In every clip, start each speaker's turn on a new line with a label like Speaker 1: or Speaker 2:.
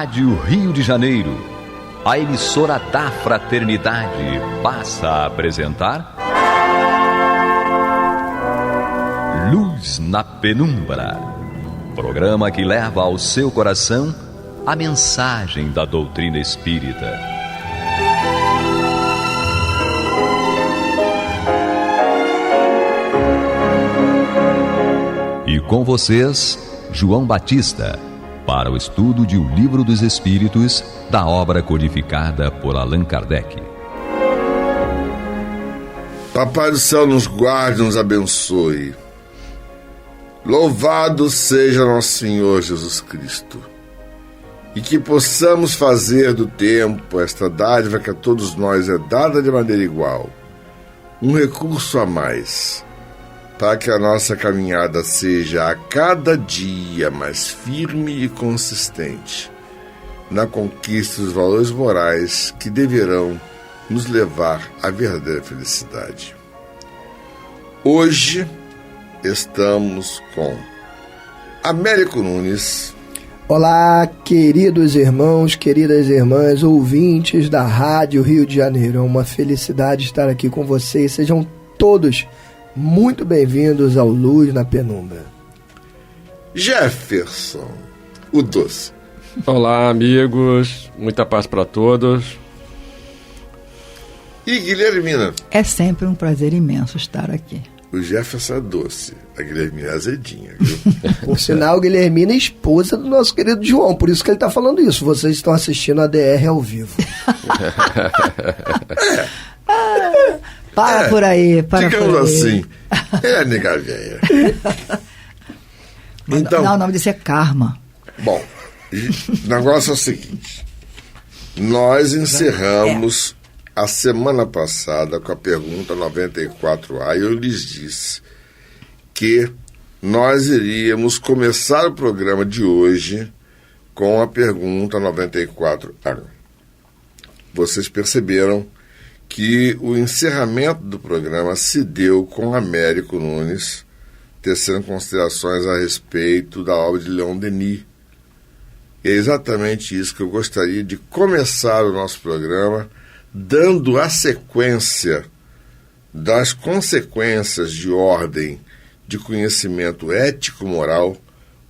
Speaker 1: Rádio Rio de Janeiro, a emissora da fraternidade, passa a apresentar Luz na Penumbra, programa que leva ao seu coração a mensagem da doutrina espírita. E com vocês, João Batista, para o estudo de O Livro dos Espíritos, da obra codificada por Allan Kardec.
Speaker 2: Papai do céu nos guarde e nos abençoe. Louvado seja nosso Senhor Jesus Cristo. E que possamos fazer do tempo esta dádiva que a todos nós é dada de maneira igual, um recurso a mais, para que a nossa caminhada seja a cada dia mais firme e consistente na conquista dos valores morais que deverão nos levar à verdadeira felicidade. Hoje estamos com Américo Nunes.
Speaker 3: Olá, queridos irmãos, queridas irmãs, ouvintes da Rádio Rio de Janeiro. É uma felicidade estar aqui com vocês. Sejam todos muito bem-vindos ao Luz na Penumbra.
Speaker 2: Jefferson, o doce.
Speaker 4: Olá, amigos. Muita paz para todos.
Speaker 2: E Guilhermina.
Speaker 5: É sempre um prazer imenso estar aqui.
Speaker 2: O Jefferson é doce, a Guilhermina é azedinha, viu?
Speaker 3: Por sinal, Guilhermina é esposa do nosso querido João, por isso que ele está falando isso. Vocês estão assistindo a DR ao vivo.
Speaker 5: Para por aí, para por aí.
Speaker 2: Digamos assim, é nega véia.
Speaker 5: Então, não, o nome disso é Karma.
Speaker 2: Bom, o negócio é o seguinte. Nós encerramos a semana passada com a pergunta 94A e eu lhes disse que nós iríamos começar o programa de hoje com a pergunta 94A. Vocês perceberam que o encerramento do programa se deu com Américo Nunes tecendo considerações a respeito da obra de Leon Denis. E é exatamente isso que eu gostaria de começar o nosso programa, dando a sequência das consequências de ordem de conhecimento ético-moral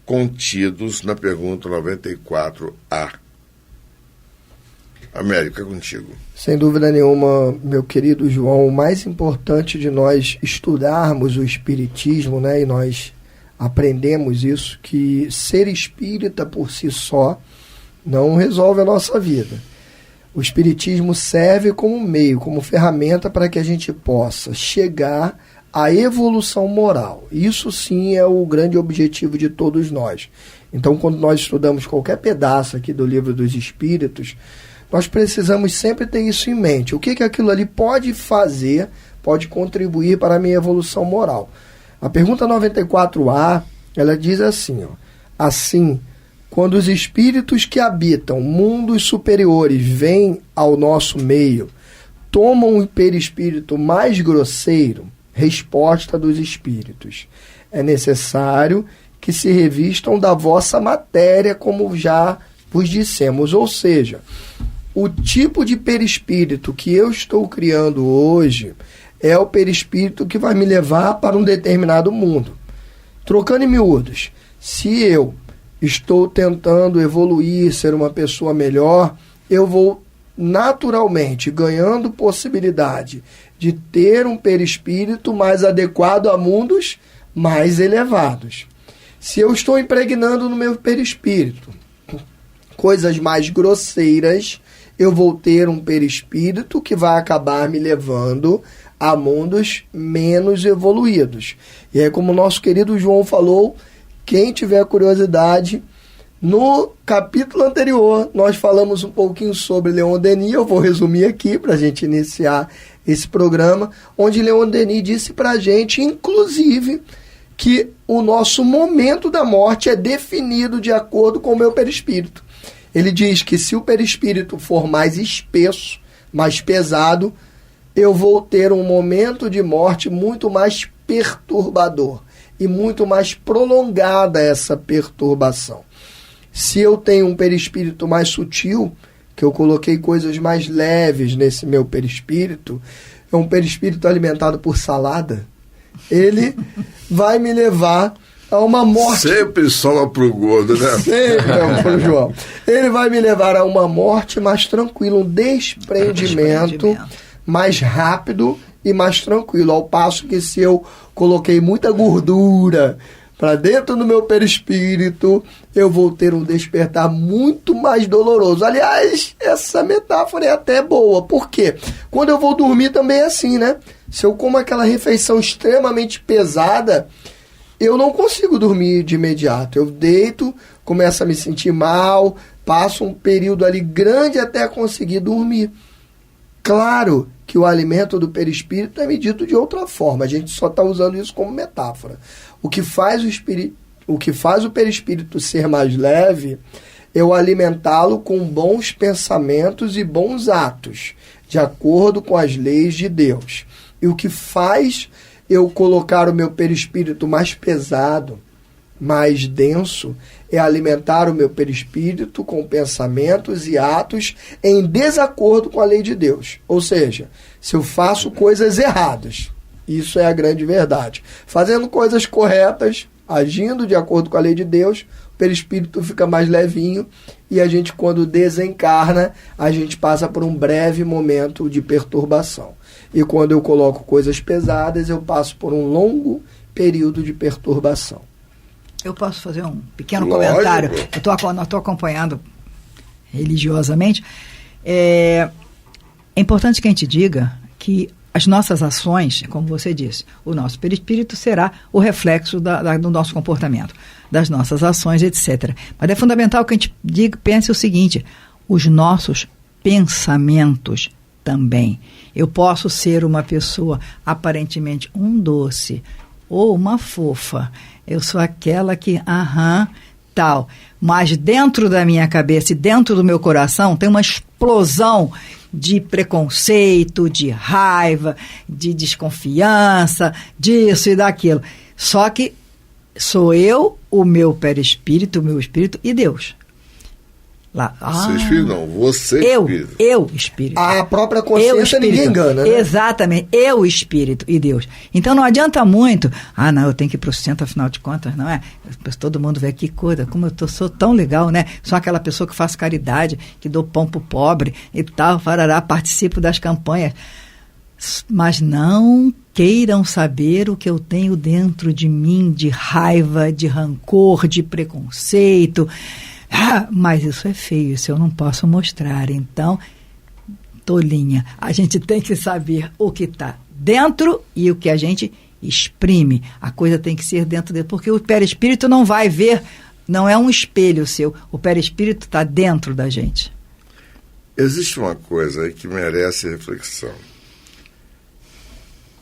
Speaker 2: contidos na pergunta 94A. Américo, é contigo.
Speaker 3: Sem dúvida nenhuma, meu querido João, o mais importante de nós estudarmos o Espiritismo, né, e nós aprendemos isso, que ser espírita por si só não resolve a nossa vida. O Espiritismo serve como meio, como ferramenta para que a gente possa chegar à evolução moral. Isso sim é o grande objetivo de todos nós. Então, quando nós estudamos qualquer pedaço aqui do Livro dos Espíritos, nós precisamos sempre ter isso em mente. O que aquilo ali pode fazer, pode contribuir para a minha evolução moral. A pergunta 94A, ela diz assim, assim, quando os espíritos que habitam mundos superiores vêm ao nosso meio, tomam um perispírito mais grosseiro? Resposta dos espíritos: é necessário que se revistam da vossa matéria, como já vos dissemos. Ou seja, o tipo de perispírito que eu estou criando hoje é o perispírito que vai me levar para um determinado mundo. Trocando em miúdos, se eu estou tentando evoluir, ser uma pessoa melhor, eu vou naturalmente ganhando possibilidade de ter um perispírito mais adequado a mundos mais elevados. Se eu estou impregnando no meu perispírito coisas mais grosseiras, eu vou ter um perispírito que vai acabar me levando a mundos menos evoluídos. E é como o nosso querido João falou, quem tiver curiosidade, no capítulo anterior nós falamos um pouquinho sobre Leon Denis, eu vou resumir aqui para a gente iniciar esse programa, onde Leon Denis disse para a gente, inclusive, que o nosso momento da morte é definido de acordo com o meu perispírito. Ele diz que se o perispírito for mais espesso, mais pesado, eu vou ter um momento de morte muito mais perturbador e muito mais prolongada essa perturbação. Se eu tenho um perispírito mais sutil, que eu coloquei coisas mais leves nesse meu perispírito, é um perispírito alimentado por salada, ele vai me levar a uma morte.
Speaker 2: Sempre soma pro gordo, né?
Speaker 3: Sempre, pro João. Ele vai me levar a uma morte mais tranquila, um desprendimento mais rápido e mais tranquilo. Ao passo que se eu coloquei muita gordura para dentro do meu perispírito, eu vou ter um despertar muito mais doloroso. Aliás, essa metáfora é até boa. Por quê? Quando eu vou dormir também é assim, né? Se eu como aquela refeição extremamente pesada, eu não consigo dormir de imediato. Eu deito, começo a me sentir mal, passo um período ali grande até conseguir dormir. Claro que o alimento do perispírito é medido de outra forma. A gente só está usando isso como metáfora. O que faz o perispírito ser mais leve é o alimentá-lo com bons pensamentos e bons atos, de acordo com as leis de Deus. E o que faz eu colocar o meu perispírito mais pesado, mais denso, é alimentar o meu perispírito com pensamentos e atos em desacordo com a lei de Deus. Ou seja, se eu faço coisas erradas, isso é a grande verdade. Fazendo coisas corretas, agindo de acordo com a lei de Deus, o perispírito fica mais levinho e a gente, quando desencarna, a gente passa por um breve momento de perturbação. E quando eu coloco coisas pesadas, eu passo por um longo período de perturbação.
Speaker 5: Eu posso fazer um pequeno comentário? Eu estou acompanhando religiosamente. É importante que a gente diga que as nossas ações, como você disse, o nosso perispírito será o reflexo do nosso comportamento, das nossas ações, etc. Mas é fundamental que a gente pense o seguinte: os nossos pensamentos também. Eu posso ser uma pessoa aparentemente um doce ou uma fofa. Eu sou aquela que, tal. Mas dentro da minha cabeça e dentro do meu coração tem uma explosão de preconceito, de raiva, de desconfiança, disso e daquilo. Só que sou eu, o meu perispírito, o meu espírito e Deus. Lá.
Speaker 2: Você espírito não, você espírito.
Speaker 5: Eu espírito.
Speaker 3: A própria consciência ninguém engana, né?
Speaker 5: Exatamente, eu espírito e Deus. Então não adianta muito, não, eu tenho que ir para o centro, afinal de contas, não é? Todo mundo vê que coisa, como sou tão legal, né? Sou aquela pessoa que faz caridade, que dou pão pro pobre e tal, participo das campanhas. Mas não queiram saber o que eu tenho dentro de mim, de raiva, de rancor, de preconceito. Mas isso é feio, isso eu não posso mostrar. Então, tolinha, a gente tem que saber o que está dentro e o que a gente exprime. A coisa tem que ser dentro dele, porque o perispírito não vai ver, não é um espelho seu, o perispírito está dentro da gente.
Speaker 2: Existe uma coisa aí que merece reflexão.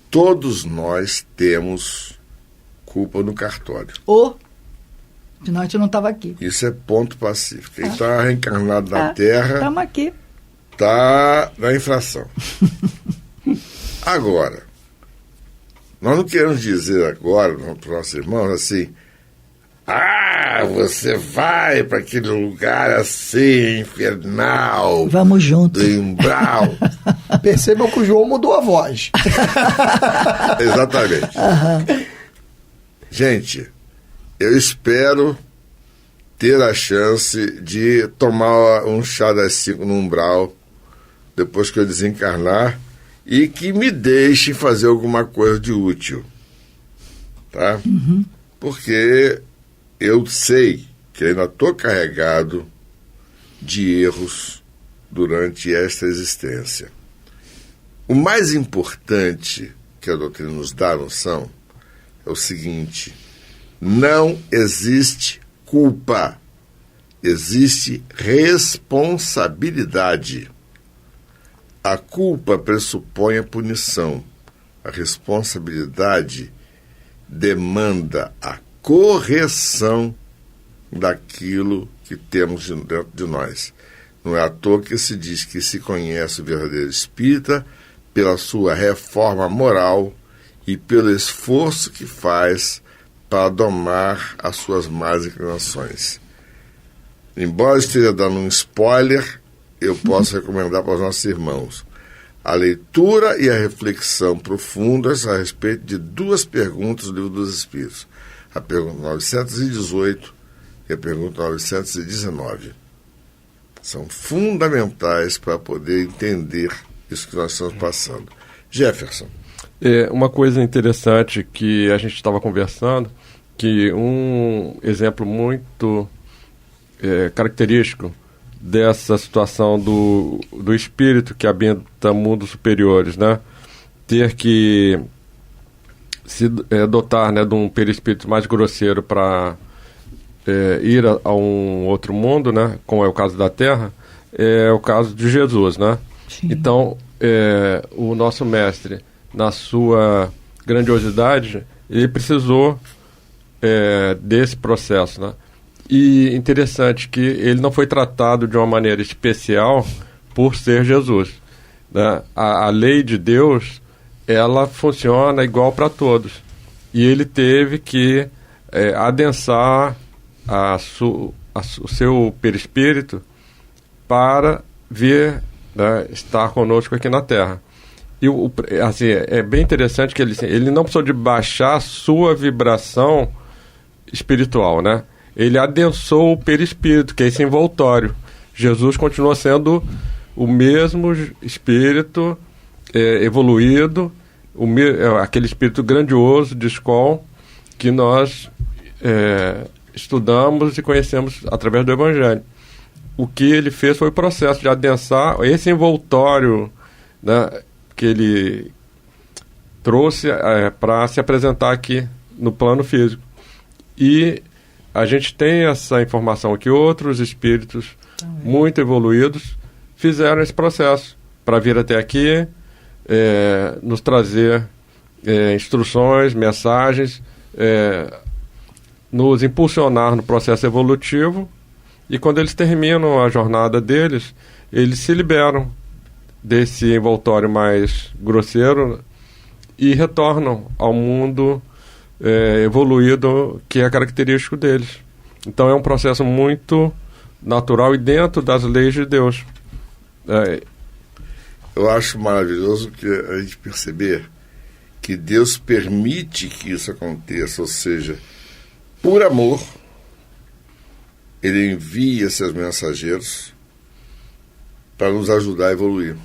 Speaker 2: Todos nós temos culpa no cartório.
Speaker 5: Senão a gente não estava aqui.
Speaker 2: Isso é ponto pacífico. Quem está reencarnado na Terra
Speaker 5: estamos aqui.
Speaker 2: Está na infração. Agora, nós não queremos dizer agora para os nossos irmãos assim: você vai para aquele lugar assim, infernal.
Speaker 5: Vamos juntos.
Speaker 2: Do umbral.
Speaker 3: Percebam que o João mudou a voz.
Speaker 2: Exatamente. Gente, eu espero ter a chance de tomar um chá das 5 no umbral depois que eu desencarnar e que me deixem fazer alguma coisa de útil, tá? Porque eu sei que ainda estou carregado de erros durante esta existência. O mais importante que a doutrina nos dá a noção é o seguinte: não existe culpa, existe responsabilidade. A culpa pressupõe a punição. A responsabilidade demanda a correção daquilo que temos dentro de nós. Não é à toa que se diz que se conhece o verdadeiro espírita pela sua reforma moral e pelo esforço que faz para domar as suas más inclinações. embora esteja dando um spoiler, eu posso recomendar para os nossos irmãos a leitura e a reflexão profundas a respeito de 2 perguntas do Livro dos Espíritos. A pergunta 918 e a pergunta 919. São fundamentais para poder entender isso que nós estamos passando. Jefferson.
Speaker 4: Uma coisa interessante que a gente estava conversando, que um exemplo muito característico dessa situação do espírito que habita mundos superiores, né? Ter que se dotar, né, de um perispírito mais grosseiro para ir a um outro mundo, né? Como é o caso da Terra, é o caso de Jesus, né? Sim. Então, o nosso mestre, na sua grandiosidade, ele precisou desse processo, né? E interessante que ele não foi tratado de uma maneira especial por ser Jesus, né? A lei de Deus, ela funciona igual para todos. E ele teve que adensar o seu perispírito para vir, né, estar conosco aqui na Terra. E assim, é bem interessante que ele não precisou de baixar a sua vibração espiritual, né? Ele adensou o perispírito, que é esse envoltório. Jesus continua sendo o mesmo espírito evoluído, aquele espírito grandioso de Skol que nós estudamos e conhecemos através do Evangelho. O que ele fez foi o processo de adensar esse envoltório, né, que ele trouxe para se apresentar aqui no plano físico. E a gente tem essa informação que outros espíritos muito evoluídos fizeram esse processo para vir até aqui, nos trazer instruções, mensagens, nos impulsionar no processo evolutivo, e quando eles terminam a jornada deles, eles se liberam desse envoltório mais grosseiro e retornam ao mundo evoluído que é característico deles. Então é um processo muito natural e dentro das leis de Deus.
Speaker 2: Eu acho maravilhoso que a gente perceber que Deus permite que isso aconteça, ou seja, por amor, Ele envia seus mensageiros para nos ajudar a evoluir.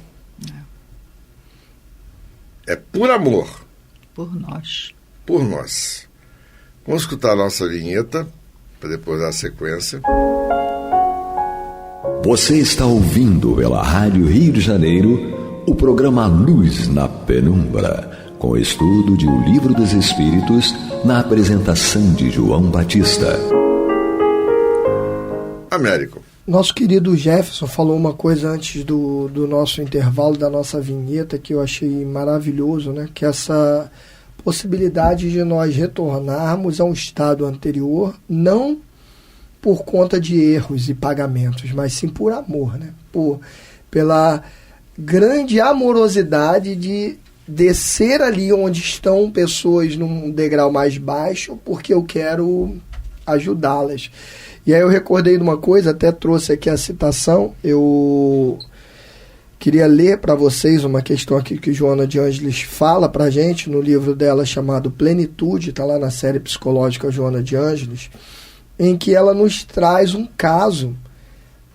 Speaker 2: É por amor.
Speaker 5: Por nós.
Speaker 2: Por nós. Vamos escutar a nossa vinheta para depois dar a sequência.
Speaker 1: Você está ouvindo pela Rádio Rio de Janeiro o programa Luz na Penumbra, com estudo de O Livro dos Espíritos, na apresentação de João Batista.
Speaker 2: Américo.
Speaker 3: Nosso querido Jefferson falou uma coisa antes do nosso intervalo, da nossa vinheta, que eu achei maravilhoso, né? Que essa possibilidade de nós retornarmos a um estado anterior, não por conta de erros e pagamentos, mas sim por amor, né? Pela grande amorosidade de descer ali onde estão pessoas num degrau mais baixo, porque eu quero ajudá-las. E aí eu recordei de uma coisa, até trouxe aqui a citação, eu queria ler para vocês uma questão aqui que Joana de Ângeles fala para a gente no livro dela chamado Plenitude, está lá na série psicológica Joana de Ângeles, em que ela nos traz um caso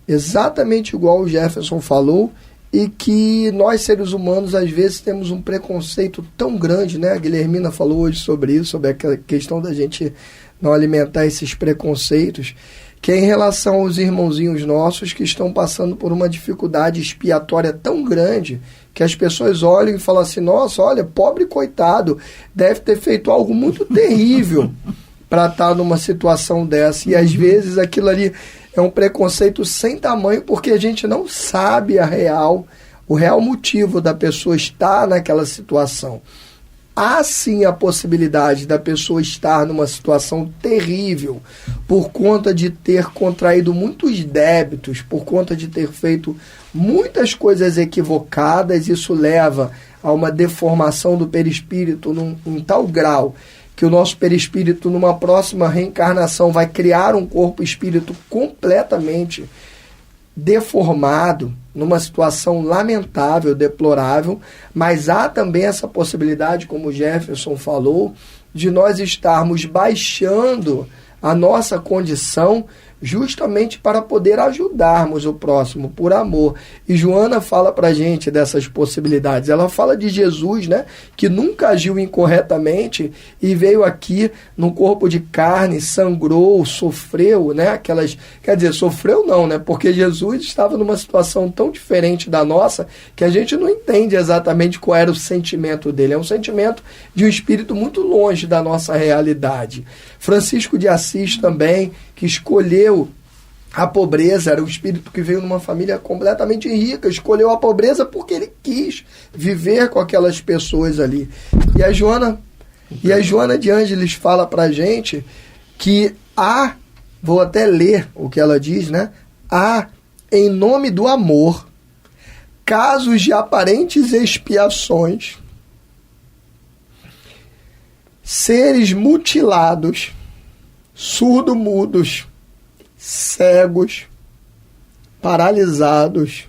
Speaker 3: exatamente igual o Jefferson falou, e que nós, seres humanos, às vezes temos um preconceito tão grande, né? A Guilhermina falou hoje sobre isso, sobre a questão da gente não alimentar esses preconceitos, que é em relação aos irmãozinhos nossos que estão passando por uma dificuldade expiatória tão grande, que as pessoas olham e falam assim, nossa, olha, pobre coitado, deve ter feito algo muito terrível para estar numa situação dessa. E às vezes aquilo ali é um preconceito sem tamanho, porque a gente não sabe o real motivo da pessoa estar naquela situação. Há sim a possibilidade da pessoa estar numa situação terrível por conta de ter contraído muitos débitos, por conta de ter feito muitas coisas equivocadas. Isso leva a uma deformação do perispírito em tal grau que o nosso perispírito, numa próxima reencarnação, vai criar um corpo-espírito completamente deformado, numa situação lamentável, deplorável, mas há também essa possibilidade, como o Jefferson falou, de nós estarmos baixando a nossa condição justamente para poder ajudarmos o próximo por amor. E Joana fala para a gente dessas possibilidades. Ela fala de Jesus, né, que nunca agiu incorretamente e veio aqui no corpo de carne, sangrou, sofreu, né, quer dizer, sofreu não, né, porque Jesus estava numa situação tão diferente da nossa que a gente não entende exatamente qual era o sentimento dele. É um sentimento de um espírito muito longe da nossa realidade. Francisco de Assis também, que escolheu a pobreza, era o espírito que veio numa família completamente rica, escolheu a pobreza porque ele quis viver com aquelas pessoas ali. E a Joana de Ângeles fala pra gente que há, vou até ler o que ela diz, né? Há, em nome do amor, casos de aparentes expiações, seres mutilados, surdo-mudos, cegos, paralisados,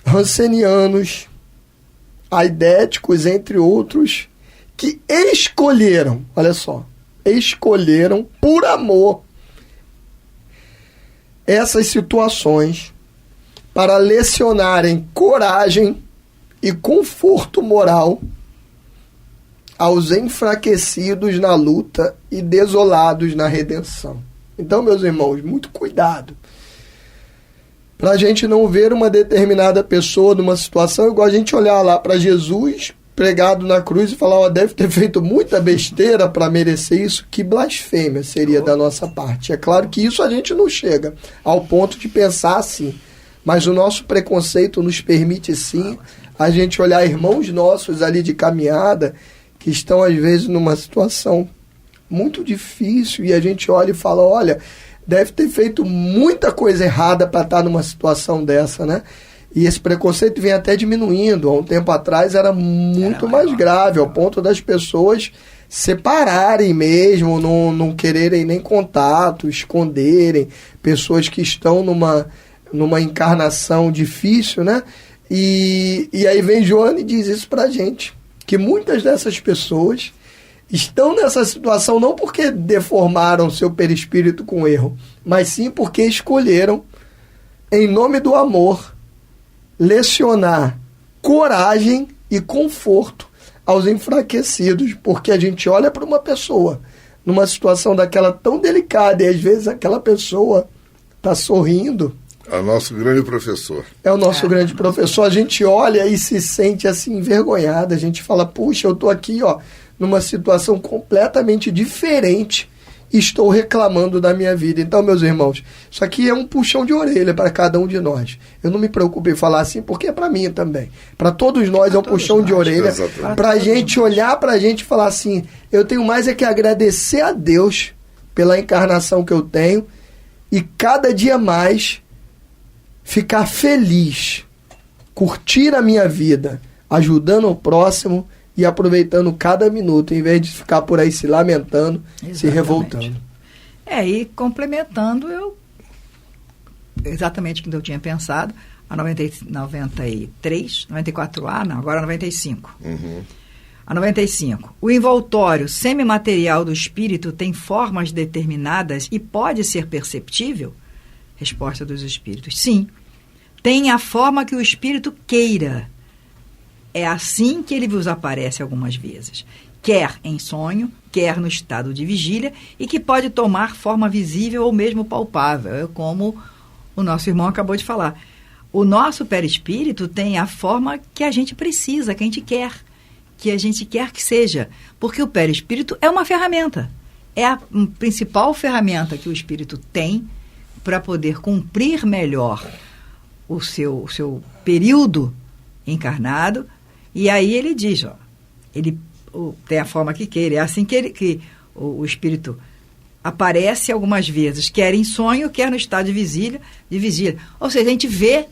Speaker 3: rancenianos, aidéticos, entre outros, que escolheram, olha só, escolheram por amor essas situações para lecionarem coragem e conforto moral aos enfraquecidos na luta e desolados na redenção. Então, meus irmãos, muito cuidado para a gente não ver uma determinada pessoa numa situação igual a gente olhar lá para Jesus pregado na cruz e falar, ó, deve ter feito muita besteira para merecer isso. Que blasfêmia seria da nossa parte. É claro que isso a gente não chega ao ponto de pensar assim, mas o nosso preconceito nos permite sim a gente olhar irmãos nossos ali de caminhada que estão às vezes numa situação muito difícil e a gente olha e fala, olha, deve ter feito muita coisa errada para estar numa situação dessa, né? E esse preconceito vem até diminuindo. Há um tempo atrás era muito mais grave, ao ponto das pessoas separarem mesmo, não quererem nem contato, esconderem, pessoas que estão numa encarnação difícil, né? E aí vem Joana e diz isso pra gente, que muitas dessas pessoas estão nessa situação não porque deformaram seu perispírito com erro, mas sim porque escolheram, em nome do amor, lecionar coragem e conforto aos enfraquecidos, porque a gente olha para uma pessoa numa situação daquela tão delicada e às vezes aquela pessoa está sorrindo.
Speaker 2: É o nosso grande professor.
Speaker 3: É o nosso grande professor. A gente olha e se sente assim envergonhada. A gente fala, puxa, eu estou aqui, ó, numa situação completamente diferente e estou reclamando da minha vida. Então, meus irmãos, isso aqui é um puxão de orelha para cada um de nós. Eu não me preocupo em falar assim, porque é para mim também. Para todos nós é um puxão de orelha para a gente olhar para a gente e falar assim, eu tenho mais é que agradecer a Deus pela encarnação que eu tenho e cada dia mais ficar feliz, curtir a minha vida, ajudando o próximo e aproveitando cada minuto, em vez de ficar por aí se lamentando, se revoltando.
Speaker 5: E complementando, exatamente o que eu tinha pensado, a 93, 94A, não, agora 95. A 95. O envoltório semimaterial do espírito tem formas determinadas e pode ser perceptível? Resposta dos espíritos. Sim. Tem a forma que o espírito queira. É assim que ele vos aparece algumas vezes. Quer em sonho, quer no estado de vigília, e que pode tomar forma visível ou mesmo palpável. É como o nosso irmão acabou de falar. O nosso perispírito tem a forma que a gente precisa, que a gente quer que seja. Porque o perispírito é uma ferramenta. É a principal ferramenta que o espírito tem para poder cumprir melhor o seu período encarnado. E aí ele diz, ó, ele tem a forma que queira. É assim que o espírito aparece algumas vezes, quer em sonho, quer no estado de vigília. Ou seja, a gente vê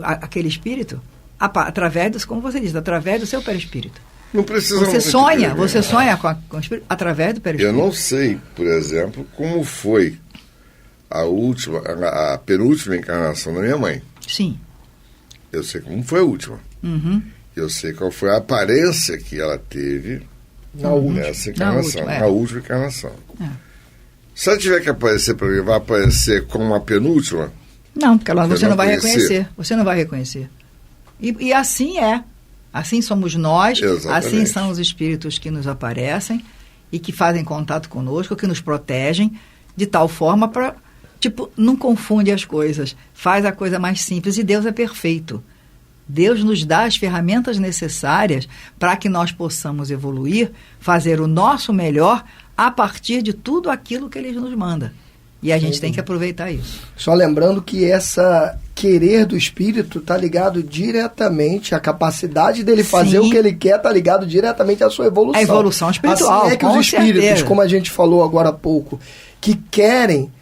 Speaker 5: aquele espírito através como você diz, através do seu perispírito.
Speaker 2: Não precisa.
Speaker 5: Você sonha com o espírito através do perispírito.
Speaker 2: Eu não sei, por exemplo, como foi a penúltima encarnação da minha mãe.
Speaker 5: Sim.
Speaker 2: Eu sei como foi a última.
Speaker 5: Uhum.
Speaker 2: Eu sei qual foi a aparência que ela teve nessa encarnação, na última encarnação. É. Se ela tiver que aparecer para mim, vai aparecer como a penúltima?
Speaker 5: Não, porque você não vai reconhecer. Você não vai reconhecer. E assim é. Assim somos nós, exatamente. Assim são os espíritos que nos aparecem e que fazem contato conosco, que nos protegem, de tal forma para, não confunde as coisas, faz a coisa mais simples, e Deus é perfeito. Deus nos dá as ferramentas necessárias para que nós possamos evoluir, fazer o nosso melhor a partir de tudo aquilo que Ele nos manda. E a gente tem que aproveitar isso.
Speaker 3: Só lembrando que essa querer do espírito está ligado diretamente, a capacidade dele fazer o que ele quer está ligado diretamente à sua evolução.
Speaker 5: A evolução espiritual.
Speaker 3: Assim é que os espíritos, certeza, como a gente falou agora há pouco, que querem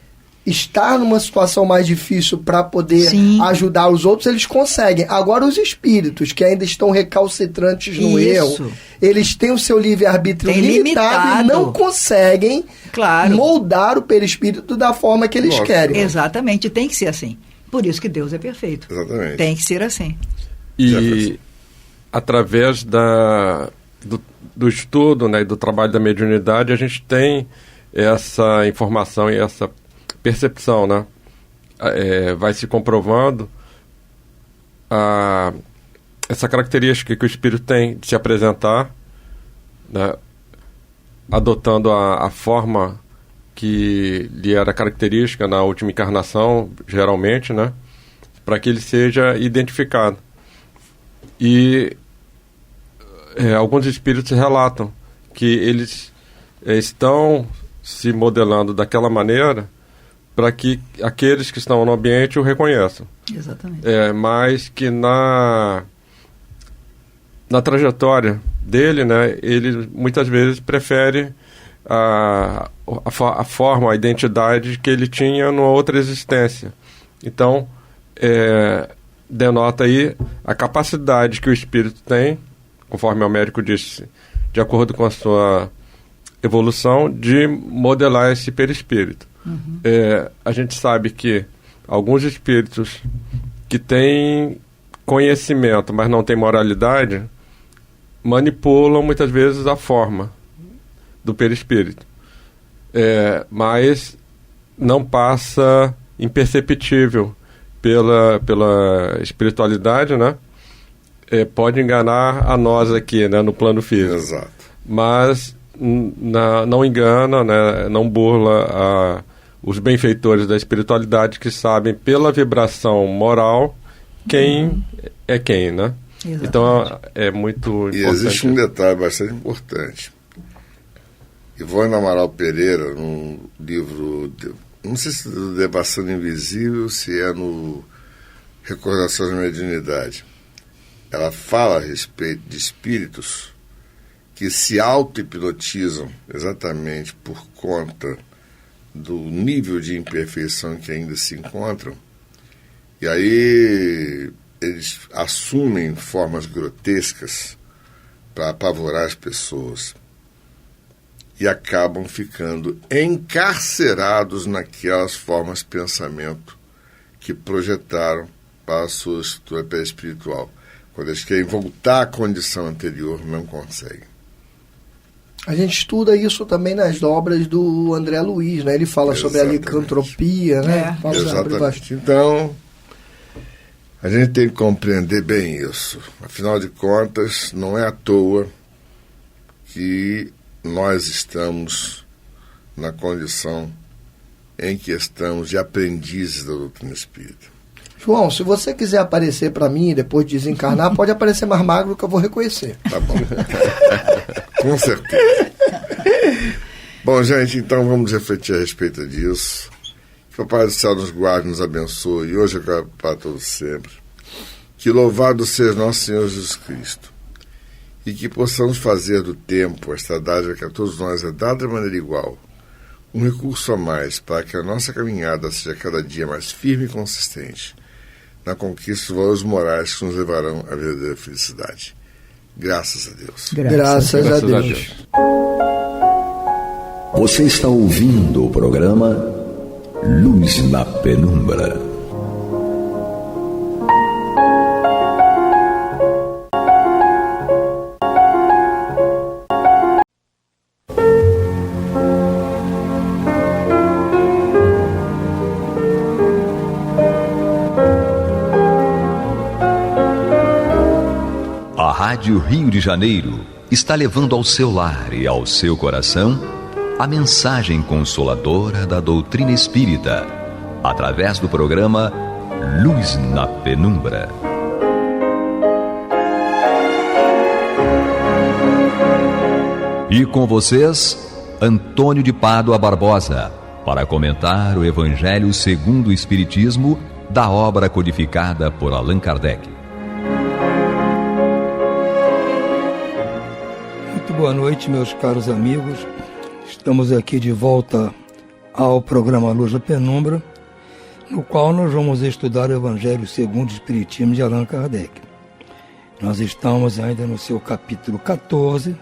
Speaker 3: estar numa situação mais difícil para poder ajudar os outros, eles conseguem. Agora, os espíritos que ainda estão recalcitrantes no erro, eles têm o seu livre-arbítrio limitado e não conseguem moldar o perispírito da forma que eles querem.
Speaker 5: Exatamente, tem que ser assim. Por isso que Deus é perfeito.
Speaker 2: Exatamente.
Speaker 5: Tem que ser assim.
Speaker 4: E através do estudo, né, e do trabalho da mediunidade, a gente tem essa informação e essa percepção, né? Vai se comprovando essa característica que o espírito tem de se apresentar, né? Adotando a forma que lhe era característica na última encarnação, geralmente, né? Para que ele seja identificado. E alguns espíritos relatam que eles estão se modelando daquela maneira para que aqueles que estão no ambiente o reconheçam.
Speaker 5: Exatamente.
Speaker 4: Mas que na trajetória dele, né, ele muitas vezes prefere a forma, a identidade que ele tinha numa outra existência. Então, denota aí a capacidade que o espírito tem, conforme o médico disse, de acordo com a sua evolução, de modelar esse perispírito. Uhum. A gente sabe que alguns espíritos que têm conhecimento, mas não têm moralidade, manipulam muitas vezes a forma do perispírito. Mas não passa imperceptível pela espiritualidade, né? Pode enganar a nós aqui, né, no plano físico.
Speaker 2: Exato.
Speaker 4: Mas não engana, né, não burla os benfeitores da espiritualidade, que sabem pela vibração moral quem é quem, né? Exatamente. Então é muito importante.
Speaker 2: E existe um detalhe bastante importante. Ivone Amaral Pereira, num livro, não sei se é do Devassando Invisível, se é no Recordações da Mediunidade, ela fala a respeito de espíritos que se auto-hipnotizam exatamente por conta do nível de imperfeição que ainda se encontram, e aí eles assumem formas grotescas para apavorar as pessoas e acabam ficando encarcerados naquelas formas de pensamento que projetaram para a sua estrutura perispiritual. Quando eles querem voltar à condição anterior, não conseguem.
Speaker 3: A gente estuda isso também nas obras do André Luiz, né? Ele fala sobre a licantropia, né?
Speaker 2: Exatamente. Então, a gente tem que compreender bem isso. Afinal de contas, não é à toa que nós estamos na condição em que estamos de aprendizes da doutrina espírita.
Speaker 3: João, se você quiser aparecer para mim e depois desencarnar, pode aparecer mais magro que eu vou reconhecer.
Speaker 2: Tá bom. Com certeza. Bom, gente, então vamos refletir a respeito disso. Que o Pai do Céu nos guarde, nos abençoe, e hoje é para todos sempre. Que louvado seja nosso Senhor Jesus Cristo. E que possamos fazer do tempo, esta dádiva que a todos nós é dada de maneira igual, um recurso a mais para que a nossa caminhada seja cada dia mais firme e consistente na conquista dos valores morais que nos levarão à verdadeira felicidade. Graças a Deus.
Speaker 3: Graças a Deus.
Speaker 1: Você está ouvindo o programa Luz na Penumbra. A Rádio Rio de Janeiro está levando ao seu lar e ao seu coração a mensagem consoladora da doutrina espírita, através do programa Luz na Penumbra. E com vocês, Antônio de Pádua Barbosa, para comentar o Evangelho segundo o Espiritismo, da obra codificada por Allan Kardec.
Speaker 6: Muito boa noite, meus caros amigos. Estamos aqui de volta ao programa Luz na Penumbra, no qual nós vamos estudar o Evangelho segundo o Espiritismo de Allan Kardec. Nós estamos ainda no seu capítulo 14,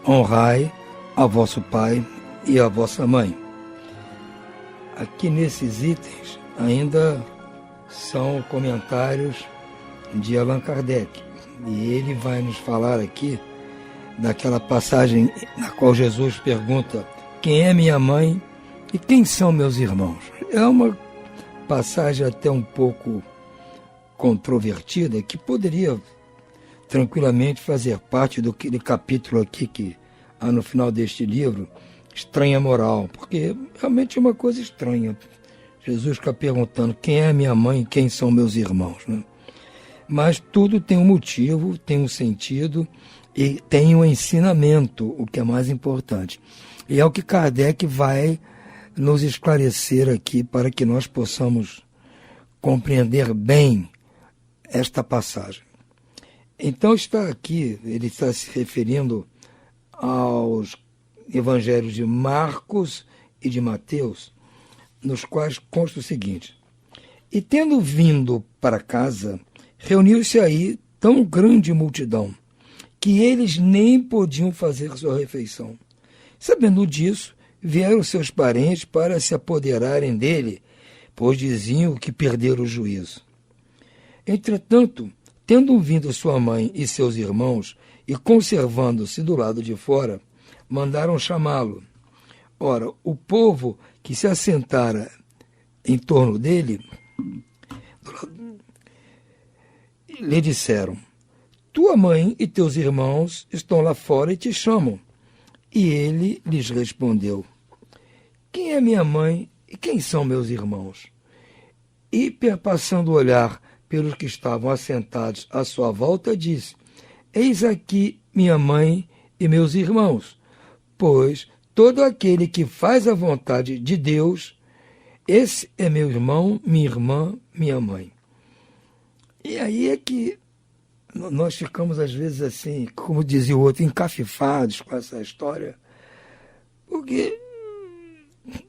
Speaker 6: Honrai a vosso pai e a vossa mãe. Aqui nesses itens ainda são comentários de Allan Kardec, e ele vai nos falar aqui daquela passagem na qual Jesus pergunta: quem é minha mãe e quem são meus irmãos? É uma passagem até um pouco controvertida, que poderia tranquilamente fazer parte do capítulo aqui que há no final deste livro, Estranha Moral, porque realmente é uma coisa estranha. Jesus fica perguntando quem é minha mãe e quem são meus irmãos, né? Mas tudo tem um motivo, tem um sentido e tem um ensinamento, o que é mais importante. E é o que Kardec vai nos esclarecer aqui para que nós possamos compreender bem esta passagem. Então está aqui, ele está se referindo aos evangelhos de Marcos e de Mateus, nos quais consta o seguinte: e tendo vindo para casa, reuniu-se aí tão grande multidão, que eles nem podiam fazer sua refeição. Sabendo disso, vieram seus parentes para se apoderarem dele, pois diziam que perderam o juízo. Entretanto, tendo vindo sua mãe e seus irmãos, e conservando-se do lado de fora, mandaram chamá-lo. Ora, o povo que se assentara em torno dele, lhe disseram: tua mãe e teus irmãos estão lá fora e te chamam. E ele lhes respondeu: quem é minha mãe e quem são meus irmãos? E, perpassando o olhar pelos que estavam assentados à sua volta, disse: eis aqui minha mãe e meus irmãos, pois todo aquele que faz a vontade de Deus, esse é meu irmão, minha irmã, minha mãe. E aí é que nós ficamos, às vezes, assim, como dizia o outro, encafifados com essa história, porque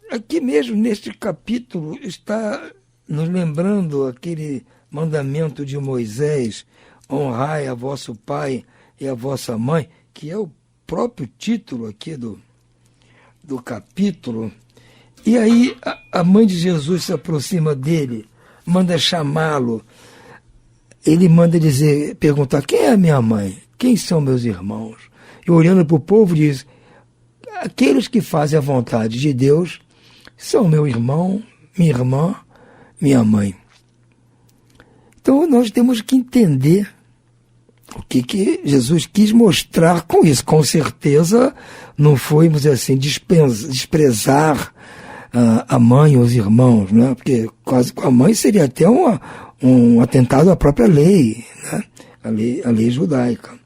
Speaker 6: aqui mesmo, neste capítulo, está nos lembrando aquele mandamento de Moisés: honrai a vosso pai e a vossa mãe, que é o próprio título aqui do capítulo. E aí a mãe de Jesus se aproxima dele, manda chamá-lo. Ele manda perguntar: quem é a minha mãe? Quem são meus irmãos? E olhando para o povo diz: aqueles que fazem a vontade de Deus são meu irmão, minha irmã, minha mãe. Então nós temos que entender o que Jesus quis mostrar com isso. Com certeza não foi, vamos dizer assim, desprezar a mãe ou os irmãos, né? Porque quase com a mãe seria até um atentado à própria lei, né? A lei judaica.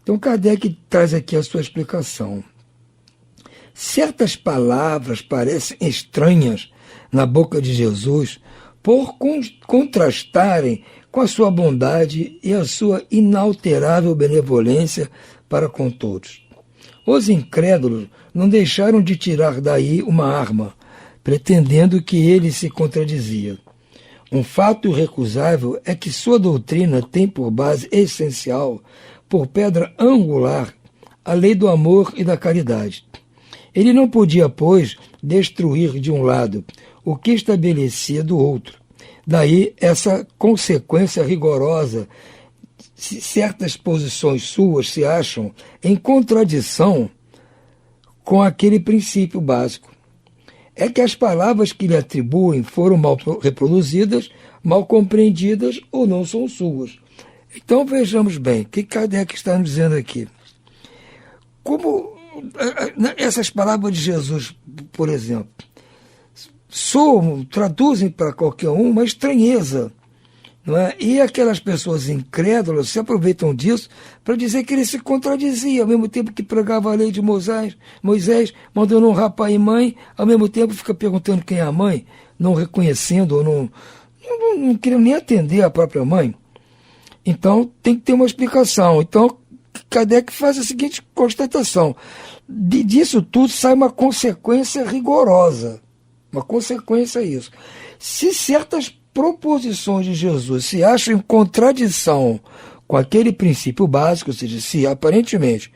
Speaker 6: Então Kardec traz aqui a sua explicação. Certas palavras parecem estranhas na boca de Jesus por contrastarem com a sua bondade e a sua inalterável benevolência para com todos. Os incrédulos não deixaram de tirar daí uma arma, pretendendo que ele se contradizia. Um fato irrecusável é que sua doutrina tem por base essencial, por pedra angular a lei do amor e da caridade. Ele não podia, pois, destruir de um lado o que estabelecia do outro. Daí essa consequência rigorosa. Se certas posições suas se acham em contradição com aquele princípio básico, é que as palavras que lhe atribuem foram mal reproduzidas, mal compreendidas ou não são suas. Então vejamos bem, o que Kardec está nos dizendo aqui? Como essas palavras de Jesus, por exemplo, traduzem para qualquer um uma estranheza, não é? E aquelas pessoas incrédulas se aproveitam disso para dizer que ele se contradizia, ao mesmo tempo que pregava a lei de Moisés, mandando honrar pai e mãe, ao mesmo tempo fica perguntando quem é a mãe, não reconhecendo ou não querendo nem atender a própria mãe. Então tem que ter uma explicação. Então Kardec faz a seguinte constatação: disso tudo sai uma consequência rigorosa. Uma consequência é isso. Se certas proposições de Jesus se acham em contradição com aquele princípio básico, ou seja, se aparentemente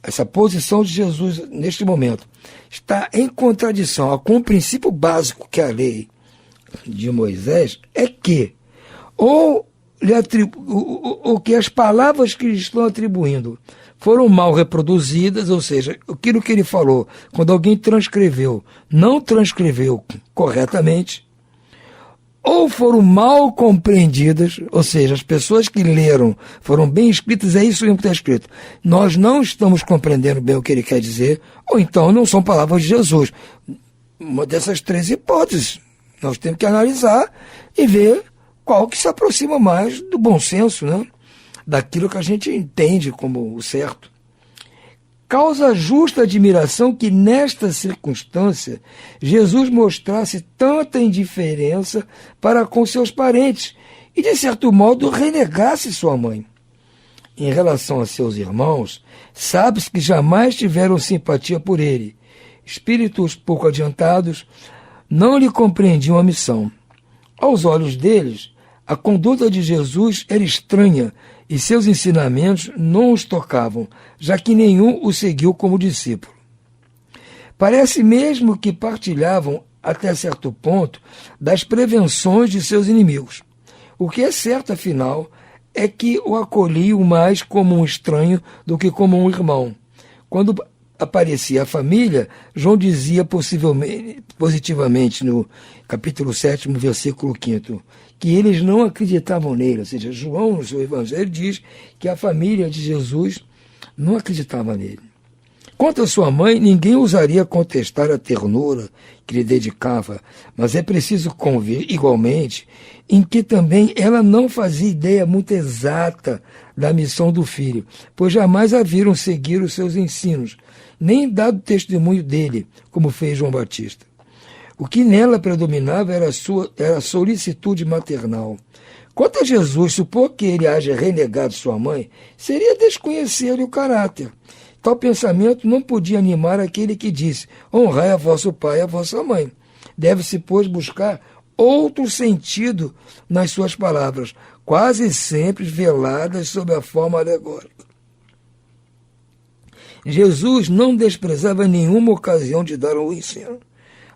Speaker 6: essa posição de Jesus neste momento está em contradição com o princípio básico que é a lei de Moisés, é que ou que as palavras que lhe estão atribuindo foram mal reproduzidas, ou seja, aquilo que ele falou, quando alguém transcreveu, não transcreveu corretamente, ou foram mal compreendidas, ou seja, as pessoas que leram foram bem escritas, é isso mesmo que está escrito. Nós não estamos compreendendo bem o que ele quer dizer, ou então não são palavras de Jesus. Uma dessas três hipóteses. Nós temos que analisar e ver qual que se aproxima mais do bom senso, né? Daquilo que a gente entende como o certo. Causa justa admiração que, nesta circunstância, Jesus mostrasse tanta indiferença para com seus parentes e, de certo modo, renegasse sua mãe. Em relação a seus irmãos, sabe-se que jamais tiveram simpatia por ele. Espíritos pouco adiantados não lhe compreendiam a missão. Aos olhos deles, a conduta de Jesus era estranha e seus ensinamentos não os tocavam, já que nenhum o seguiu como discípulo. Parece mesmo que partilhavam, até certo ponto, das prevenções de seus inimigos. O que é certo, afinal, é que o acolhiam mais como um estranho do que como um irmão. Quando aparecia a família, João dizia positivamente no capítulo 7, versículo 5º, que eles não acreditavam nele. Ou seja, João, no seu evangelho, diz que a família de Jesus não acreditava nele. Quanto a sua mãe, ninguém ousaria contestar a ternura que lhe dedicava, mas é preciso convir, igualmente, em que também ela não fazia ideia muito exata da missão do filho, pois jamais a viram seguir os seus ensinos, nem dado testemunho dele, como fez João Batista. O que nela predominava era a solicitude maternal. Quanto a Jesus, supor que ele haja renegado sua mãe, seria desconhecer-lhe o caráter. Tal pensamento não podia animar aquele que disse: honrai a vosso pai e a vossa mãe. Deve-se, pois, buscar outro sentido nas suas palavras, quase sempre veladas sob a forma alegórica. Jesus não desprezava nenhuma ocasião de dar um ensino.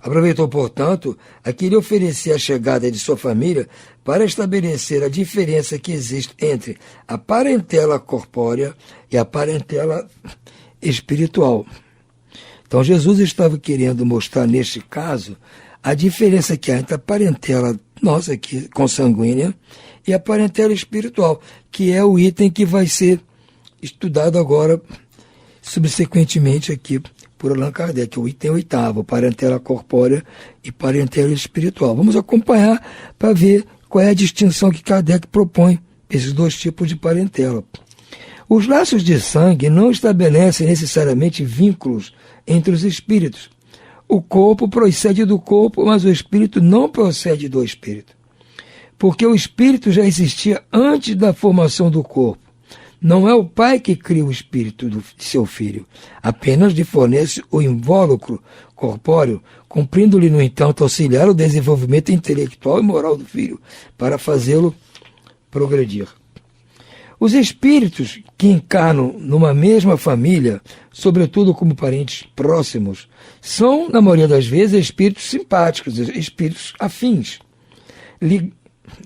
Speaker 6: Aproveitou, portanto, a que lhe oferecia a chegada de sua família para estabelecer a diferença que existe entre a parentela corpórea e a parentela espiritual. Então, Jesus estava querendo mostrar, neste caso, a diferença que há entre a parentela nossa, aqui, consanguínea, e a parentela espiritual, que é o item que vai ser estudado agora, subsequentemente aqui, por Allan Kardec, o item 8º, parentela corpórea e parentela espiritual. Vamos acompanhar para ver qual é a distinção que Kardec propõe, esses dois tipos de parentela. Os laços de sangue não estabelecem necessariamente vínculos entre os espíritos. O corpo procede do corpo, mas o espírito não procede do espírito. Porque o espírito já existia antes da formação do corpo. Não é o pai que cria o espírito de seu filho, apenas lhe fornece o invólucro corpóreo, cumprindo-lhe, no entanto, auxiliar o desenvolvimento intelectual e moral do filho, para fazê-lo progredir. Os espíritos que encarnam numa mesma família, sobretudo como parentes próximos, são, na maioria das vezes, espíritos simpáticos, espíritos afins,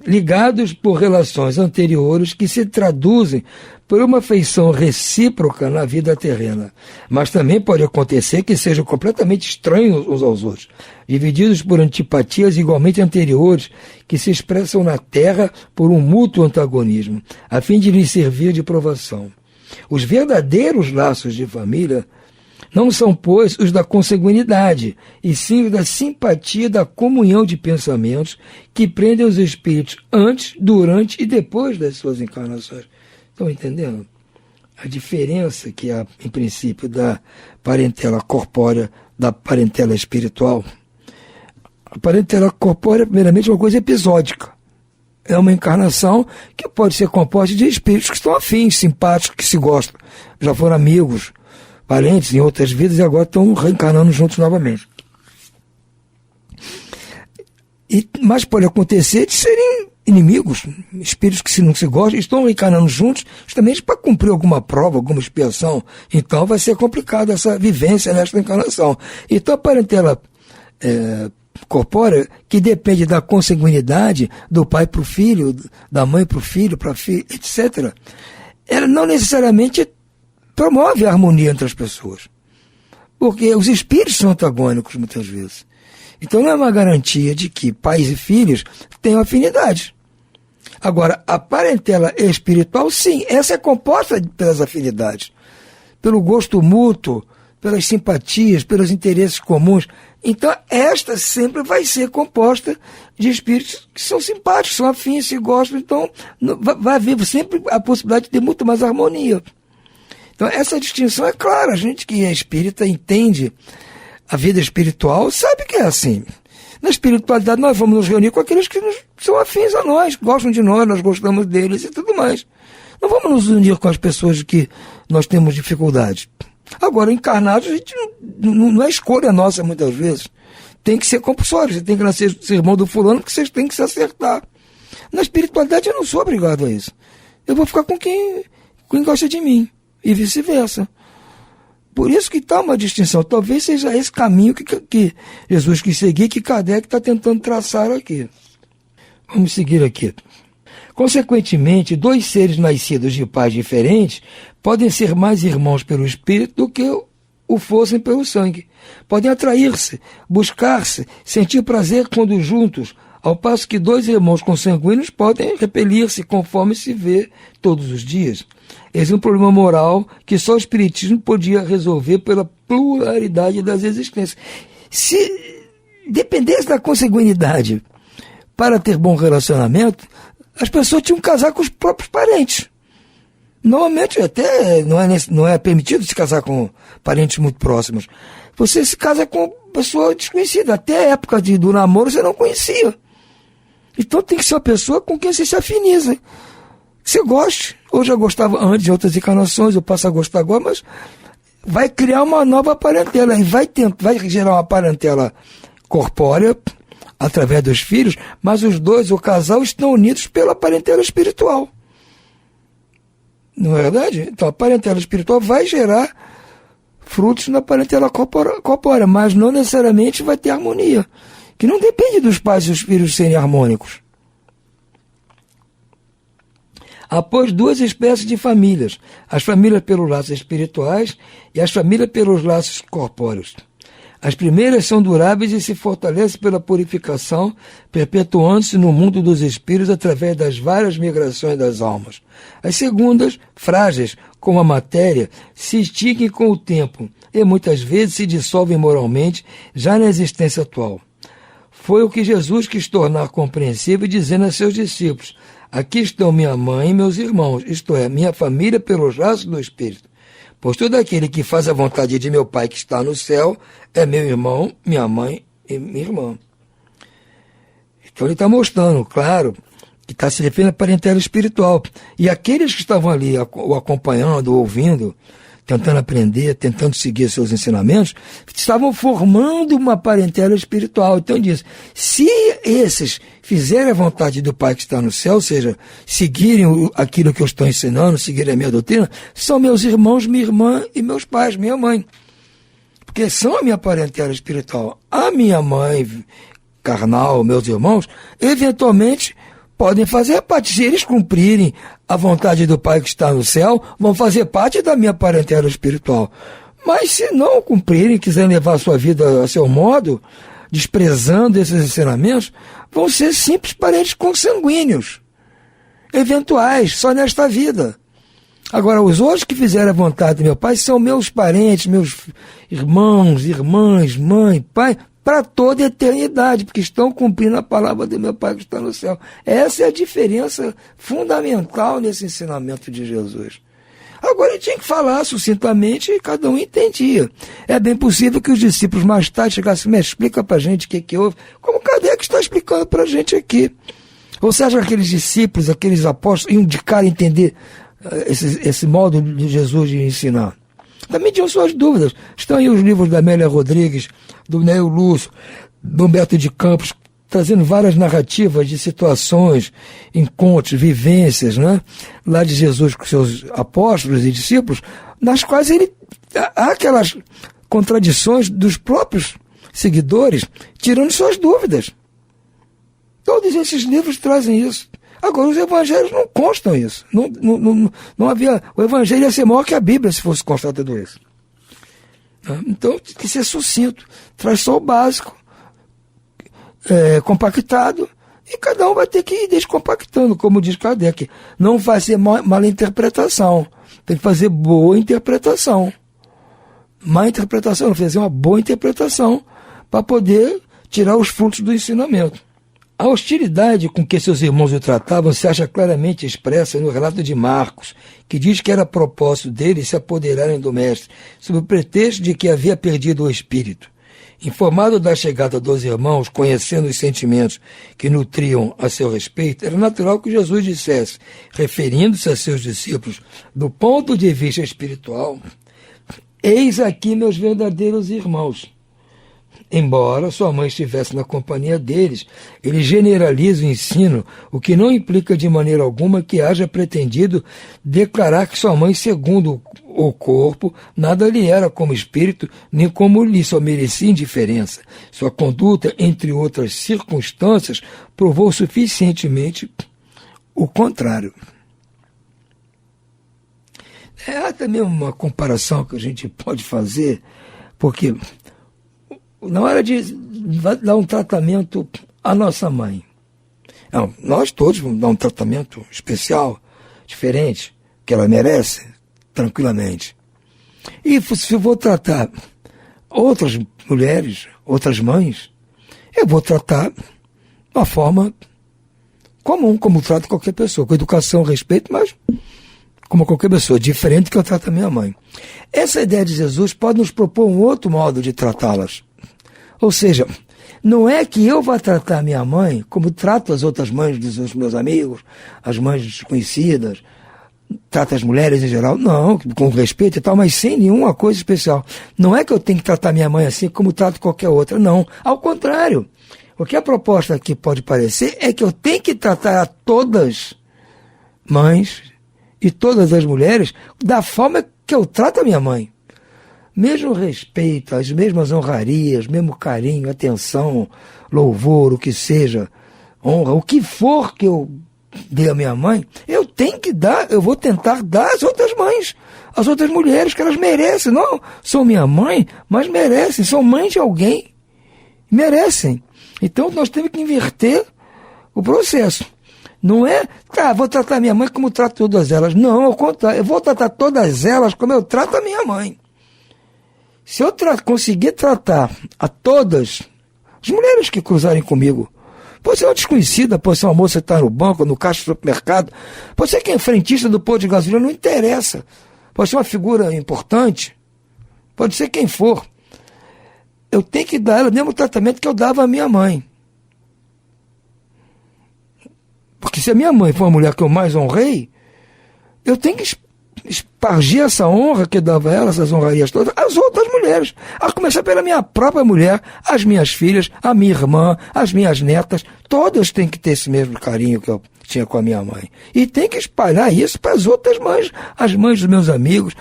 Speaker 6: ligados por relações anteriores que se traduzem por uma afeição recíproca na vida terrena. Mas também pode acontecer que sejam completamente estranhos uns aos outros, divididos por antipatias igualmente anteriores, que se expressam na Terra por um mútuo antagonismo, a fim de lhes servir de provação. Os verdadeiros laços de família não são, pois, os da consanguinidade, e sim os da simpatia, da comunhão de pensamentos que prendem os espíritos antes, durante e depois das suas encarnações. Estão entendendo? A diferença que há, em princípio, da parentela corpórea da parentela espiritual. A parentela corpórea, primeiramente, é uma coisa episódica. É uma encarnação que pode ser composta de espíritos que estão afins, simpáticos, que se gostam. Já foram amigos, parentes em outras vidas e agora estão reencarnando juntos novamente. Mas pode acontecer de serem inimigos, espíritos que não se gostam, estão reencarnando juntos justamente para cumprir alguma prova, alguma expiação. Então vai ser complicada essa vivência nesta encarnação. Então a parentela corpórea, que depende da consanguinidade do pai para o filho, da mãe para o filho, etc., ela não necessariamente promove a harmonia entre as pessoas. Porque os espíritos são antagônicos muitas vezes. Então não é uma garantia de que pais e filhos tenham afinidade. Agora, a parentela espiritual, sim, essa é composta pelas afinidades, pelo gosto mútuo, pelas simpatias, pelos interesses comuns. Então, esta sempre vai ser composta de espíritos que são simpáticos, são afins, se gostam. Então, vai haver sempre a possibilidade de ter muito mais harmonia. Então, essa distinção é clara. A gente que é espírita entende a vida espiritual sabe que é assim. Na espiritualidade, nós vamos nos reunir com aqueles que são afins a nós, gostam de nós gostamos deles e tudo mais. Não vamos nos unir com as pessoas que nós temos dificuldades. Agora, encarnados, a gente não é escolha nossa muitas vezes. Tem que ser compulsório. Você tem que nascer irmão do fulano porque vocês têm que se acertar. Na espiritualidade, eu não sou obrigado a isso. Eu vou ficar com quem gosta de mim e vice-versa. Por isso que está uma distinção. Talvez seja esse caminho que Jesus quis seguir, que Kardec está tentando traçar aqui. Vamos seguir aqui. Consequentemente, dois seres nascidos de pais diferentes podem ser mais irmãos pelo espírito do que o fossem pelo sangue. Podem atrair-se, buscar-se, sentir prazer quando juntos, ao passo que dois irmãos consanguíneos podem repelir-se conforme se vê todos os dias. Esse é um problema moral que só o Espiritismo podia resolver pela pluralidade das existências. Se dependesse da consanguinidade para ter bom relacionamento, as pessoas tinham que casar com os próprios parentes. Normalmente até não é permitido se casar com parentes muito próximos. Você se casa com pessoa desconhecida. Até a época do namoro você não conhecia. Então tem que ser uma pessoa com quem você se afiniza. Você goste, ou já gostava antes de outras encarnações, ou passa a gostar agora, mas vai criar uma nova parentela, e vai gerar uma parentela corpórea, através dos filhos, mas os dois, o casal, estão unidos pela parentela espiritual. Não é verdade? Então a parentela espiritual vai gerar frutos na parentela corpórea, mas não necessariamente vai ter harmonia, que não depende dos pais e dos filhos serem harmônicos. Após duas espécies de famílias, as famílias pelos laços espirituais e as famílias pelos laços corpóreos. As primeiras são duráveis e se fortalecem pela purificação, perpetuando-se no mundo dos espíritos através das várias migrações das almas. As segundas, frágeis como a matéria, se extinguem com o tempo e muitas vezes se dissolvem moralmente já na existência atual. Foi o que Jesus quis tornar compreensível, dizendo a seus discípulos: aqui estão minha mãe e meus irmãos, isto é, minha família pelos laços do Espírito. Pois todo aquele que faz a vontade de meu Pai que está no céu é meu irmão, minha mãe e minha irmã. Então ele está mostrando, claro, que está se referindo à parentela espiritual. E aqueles que estavam ali o acompanhando, ouvindo, tentando aprender, tentando seguir seus ensinamentos, estavam formando uma parentela espiritual. Então diz, se esses fizerem a vontade do Pai que está no céu, ou seja, seguirem aquilo que eu estou ensinando, seguirem a minha doutrina, são meus irmãos, minha irmã e meus pais, minha mãe. Porque são a minha parentela espiritual. A minha mãe carnal, meus irmãos, eventualmente podem fazer parte. Se eles cumprirem a vontade do Pai que está no céu, vão fazer parte da minha parentela espiritual. Mas se não cumprirem, quiserem levar a sua vida a seu modo, desprezando esses ensinamentos, vão ser simples parentes consanguíneos, eventuais, só nesta vida. Agora, os outros que fizeram a vontade do meu Pai são meus parentes, meus irmãos, irmãs, mãe, pai, para toda a eternidade, porque estão cumprindo a palavra do meu Pai que está no céu. Essa é a diferença fundamental nesse ensinamento de Jesus. Agora ele tinha que falar sucintamente e cada um entendia. É bem possível que os discípulos mais tarde chegassem, mas explica para a gente o que houve, como Kardec está explicando para a gente aqui. Ou seja, aqueles discípulos, aqueles apóstolos, iam de cara entender esse modo de Jesus de ensinar. Também tinham suas dúvidas. Estão aí os livros da Amélia Rodrigues, do Neo Lúcio, do Humberto de Campos, trazendo várias narrativas de situações, encontros, vivências, né? Lá de Jesus com seus apóstolos e discípulos, nas quais há aquelas contradições dos próprios seguidores, tirando suas dúvidas. Todos esses livros trazem isso. Agora, os evangelhos não constam isso. Não havia... O evangelho ia ser maior que a Bíblia se fosse constar tudo isso. Então, tem que ser sucinto. Traz só o básico, compactado, e cada um vai ter que ir descompactando, como diz Kardec. Não vai ser mala interpretação. Tem que fazer boa interpretação. Má interpretação, não fazer uma boa interpretação para poder tirar os frutos do ensinamento. A hostilidade com que seus irmãos o tratavam se acha claramente expressa no relato de Marcos, que diz que era propósito deles se apoderarem do mestre, sob o pretexto de que havia perdido o espírito. Informado da chegada dos irmãos, conhecendo os sentimentos que nutriam a seu respeito, era natural que Jesus dissesse, referindo-se a seus discípulos, do ponto de vista espiritual, eis aqui meus verdadeiros irmãos. Embora sua mãe estivesse na companhia deles, ele generaliza o ensino, o que não implica de maneira alguma que haja pretendido declarar que sua mãe, segundo o corpo, nada lhe era como espírito, nem como lhe só merecia indiferença. Sua conduta, entre outras circunstâncias, provou suficientemente o contrário. Há também uma comparação que a gente pode fazer, porque na hora de dar um tratamento à nossa mãe, nós todos vamos dar um tratamento especial, diferente, que ela merece, tranquilamente. E se eu vou tratar outras mulheres, outras mães, eu vou tratar de uma forma comum, como trato qualquer pessoa, com educação, respeito, mas como qualquer pessoa, diferente do que eu trato a minha mãe. Essa ideia de Jesus pode nos propor um outro modo de tratá-las. Ou seja, não é que eu vá tratar a minha mãe como trato as outras mães dos meus amigos, as mães desconhecidas, trato as mulheres em geral, não, com respeito e tal, mas sem nenhuma coisa especial. Não é que eu tenho que tratar minha mãe assim como trato qualquer outra, não. Ao contrário, o que a proposta aqui pode parecer é que eu tenho que tratar a todas mães e todas as mulheres da forma que eu trato a minha mãe. Mesmo respeito, as mesmas honrarias, mesmo carinho, atenção, louvor, o que seja, honra, o que for que eu dê à minha mãe, eu tenho que dar, eu vou tentar dar às outras mães, às outras mulheres, que elas merecem. Não são minha mãe, mas merecem, são mães de alguém, merecem. Então nós temos que inverter o processo. Não é, vou tratar minha mãe como trato todas elas. Não, ao contrário, eu vou tratar todas elas como eu trato a minha mãe. Se eu conseguir tratar a todas as mulheres que cruzarem comigo, pode ser uma desconhecida, pode ser uma moça que está no banco, no caixa do supermercado, pode ser quem é frentista do posto de gasolina, não interessa. Pode ser uma figura importante, pode ser quem for. Eu tenho que dar ela o mesmo tratamento que eu dava à minha mãe. Porque se a minha mãe for a mulher que eu mais honrei, eu tenho que espargia essa honra que dava a ela, essas honrarias todas, às outras mulheres. A começar pela minha própria mulher, as minhas filhas, a minha irmã, as minhas netas, todas têm que ter esse mesmo carinho que eu tinha com a minha mãe. E tem que espalhar isso para as outras mães, as mães dos meus amigos,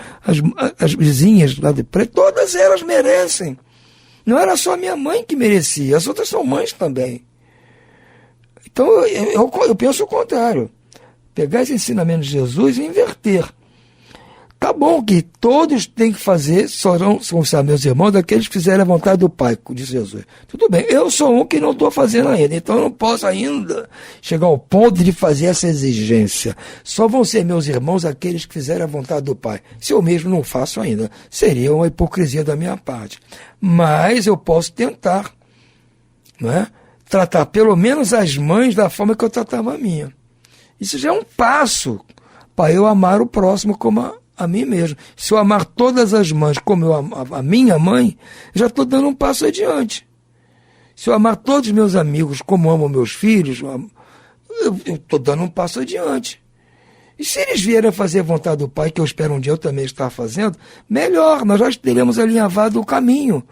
Speaker 6: as vizinhas lá de prédio, todas elas merecem. Não era só a minha mãe que merecia, as outras são mães também. Então eu penso o contrário. Pegar esse ensinamento de Jesus e inverter. Tá bom que todos têm que fazer, são meus irmãos, daqueles que fizerem a vontade do Pai, disse Jesus. Tudo bem, eu sou um que não estou fazendo ainda, então eu não posso ainda chegar ao ponto de fazer essa exigência. Só vão ser meus irmãos aqueles que fizerem a vontade do Pai. Se eu mesmo não faço ainda, seria uma hipocrisia da minha parte. Mas eu posso tentar, não é? Tratar pelo menos as mães da forma que eu tratava a minha. Isso já é um passo para eu amar o próximo como a mim mesmo. Se eu amar todas as mães como eu amo a minha mãe, já estou dando um passo adiante. Se eu amar todos os meus amigos como amo meus filhos, eu estou dando um passo adiante. E se eles vierem a fazer a vontade do Pai, que eu espero um dia eu também estar fazendo, melhor, nós já teremos alinhavado o caminho,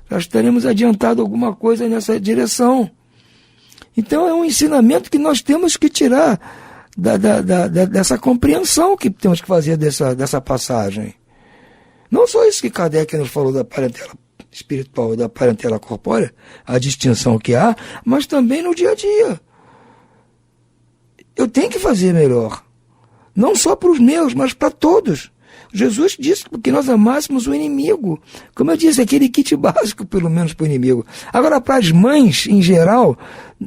Speaker 6: já teremos adiantado alguma coisa nessa direção. Então é um ensinamento que nós temos que tirar dessa compreensão que temos que fazer dessa passagem. Não só isso que Kardec nos falou da parentela espiritual e da parentela corpórea, a distinção que há, mas também no dia a dia. Eu tenho que fazer melhor. Não só para os meus, mas para todos. Jesus disse que nós amássemos o inimigo. Como eu disse, aquele kit básico, pelo menos, para o inimigo. Agora, para as mães, em geral,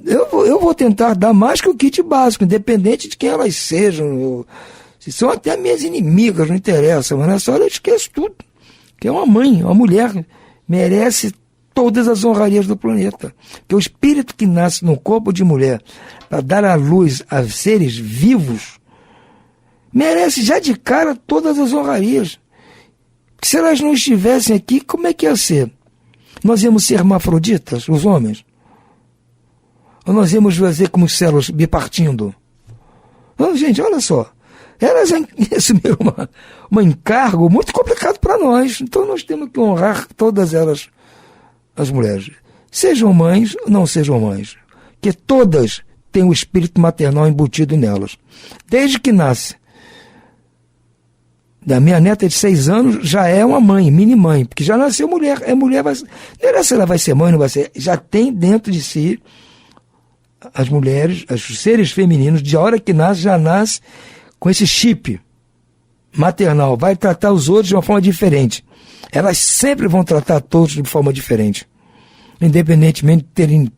Speaker 6: eu vou tentar dar mais que o kit básico, independente de quem elas sejam. Se são até minhas inimigas, não interessa. Mas nessa hora eu esqueço tudo. Que é uma mãe, uma mulher, merece todas as honrarias do planeta. Que o espírito que nasce no corpo de mulher para dar à luz a seres vivos merece já de cara todas as honrarias. Se elas não estivessem aqui, como é que ia ser? Nós íamos ser hermafroditas, os homens? Ou nós íamos fazer como células bipartindo? Não, gente, olha só. Elas assumiram um encargo muito complicado para nós. Então nós temos que honrar todas elas, as mulheres. Sejam mães ou não sejam mães. Que todas têm o espírito maternal embutido nelas. Desde que nasce. Da minha neta de 6 anos, já é uma mãe, mini-mãe, porque já nasceu mulher. É mulher, não é se ela vai ser mãe, não vai ser. Já tem dentro de si as mulheres, os seres femininos, de hora que nasce, já nasce com esse chip maternal. Vai tratar os outros de uma forma diferente. Elas sempre vão tratar todos de forma diferente. Independentemente de terem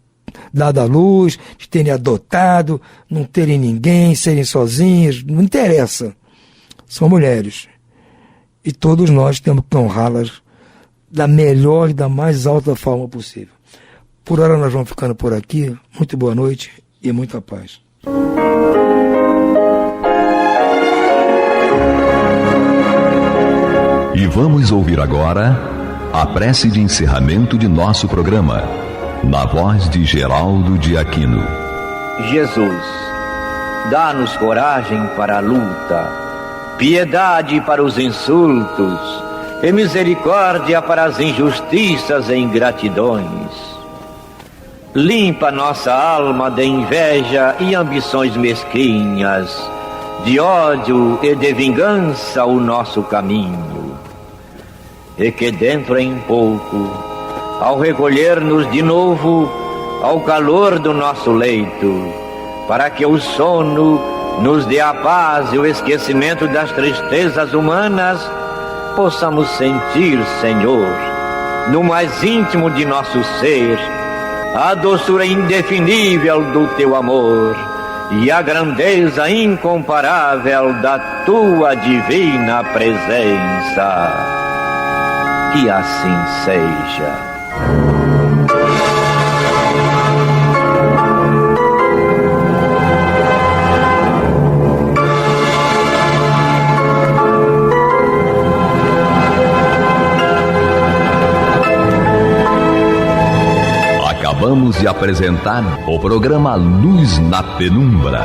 Speaker 6: dado à luz, de terem adotado, não terem ninguém, serem sozinhas, não interessa. São mulheres. E todos nós temos que honrá-las da melhor e da mais alta forma possível. Por hora nós vamos ficando por aqui. Muito boa noite e muita paz.
Speaker 1: E vamos ouvir agora a prece de encerramento de nosso programa, na voz de Geraldo de Aquino.
Speaker 7: Jesus, dá-nos coragem para a luta, piedade para os insultos e misericórdia para as injustiças e ingratidões. Limpa nossa alma de inveja e ambições mesquinhas, de ódio e de vingança o nosso caminho. E que dentro em pouco, ao recolher-nos de novo ao calor do nosso leito, para que o sono nos dê a paz e o esquecimento das tristezas humanas, possamos sentir, Senhor, no mais íntimo de nosso ser, a doçura indefinível do Teu amor e a grandeza incomparável da Tua divina presença. Que assim seja.
Speaker 1: Acabamos de apresentar o programa Luz na Penumbra.